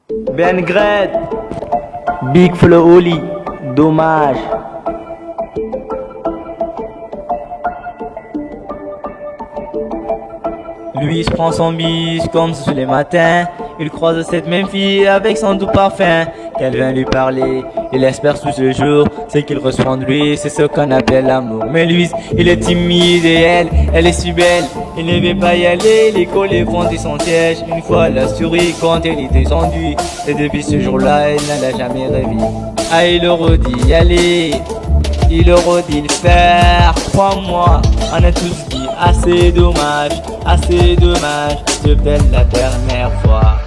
Ben Gred, Big Flo Oli, dommage. Lui il se prend son bis comme tous les matins. Il croise cette même fille avec son doux parfum. Qu'elle vient lui parler, il espère tous les jours. C'est qu'il reçoit de lui, c'est ce qu'on appelle l'amour. Mais lui, il est timide et elle est si belle. Il ne veut pas y aller, les collègues font son siège. Une fois la souris quand elle est descendue. Et depuis ce jour-là, elle n'en a jamais rêvé. Ah, il aurait dit y aller, il aurait dit le faire. Crois-moi, on a tous dit assez dommage, c'est peut-être la dernière fois.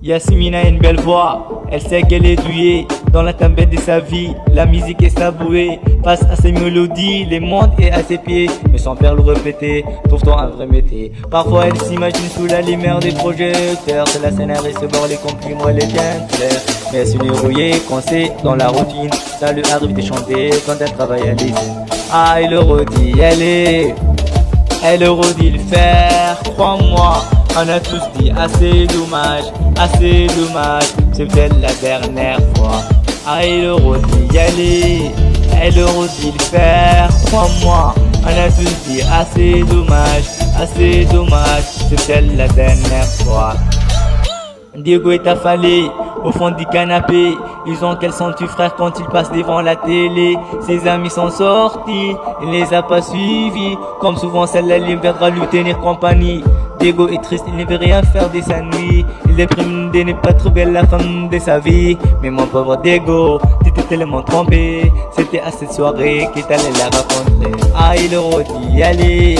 Yasmine a une belle voix, elle sait qu'elle est douée dans la tempête de sa vie. La musique est savourée, face à ses mélodies, les mondes et à ses pieds. Mais sans père le répéter, trouve-toi un vrai métier. Parfois elle s'imagine sous la lumière des projecteurs. C'est la scénariste voir les compliments, elle est bien claire. Mais elle s'est rouillée, coincée dans la routine. Ça lui arrive de chanter quand elle travaille à l'usine. Ah, il aurait dit y aller, elle aurait dit le faire, crois-moi. On a tous dit assez dommage, c'est peut-être la dernière fois. Ah, il aurait dit y aller, elle aurait dit le faire, crois-moi. On a tous dit assez dommage, c'est peut-être la dernière fois. Diego est affalé au fond du canapé. Ils ont quel senti frère quand il passe devant la télé. Ses amis sont sortis, il les a pas suivis. Comme souvent celle-là il viendra lui tenir compagnie. Diego est triste, il ne veut rien faire de sa nuit. Il déprime de ne pas trouver la femme de sa vie. Mais mon pauvre Diego, tu t'es tellement trompé. C'était à cette soirée qu'il t'allait la rencontrer. Ah, il aurait dit y aller,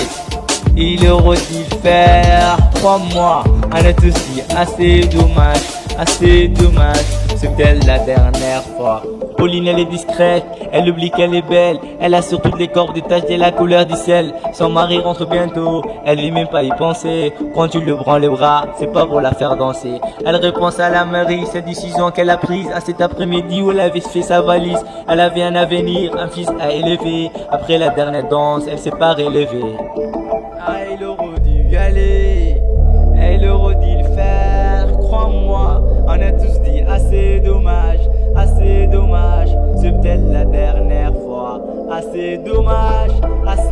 il aurait dit le faire, crois-moi. On a tous dit assez dommage, c'est peut-être la dernière fois. Pauline elle est discrète, elle oublie qu'elle est belle. Elle a sur toutes les corps des taches de la couleur du sel. Son mari rentre bientôt, elle ne même pas y penser. Quand tu le prends les bras, c'est pas pour la faire danser. Elle repense à la mairie, cette décision qu'elle a prise à cet après-midi où elle avait fait sa valise. Elle avait un avenir, un fils à élever. Après la dernière danse, elle s'est pas relevée. Ah, il aurait dû y aller, elle aurait dû le faire, crois-moi. On a tous dit assez dommage, c'est peut-être la dernière fois. Assez dommage, on a tous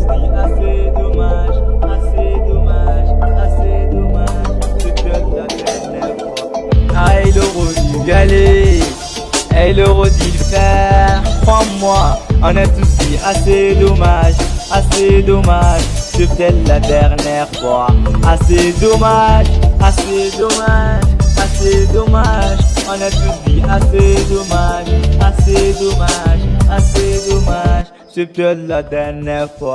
dit assez dommage, c'est peut-être la dernière fois. Ah, il aurait dû y aller, elle aurait dû le faire, crois-moi. On a tous dit assez dommage, c'est peut-être la dernière fois. Assez dommage, on a tous dit assez dommage, c'est peut-être la dernière fois.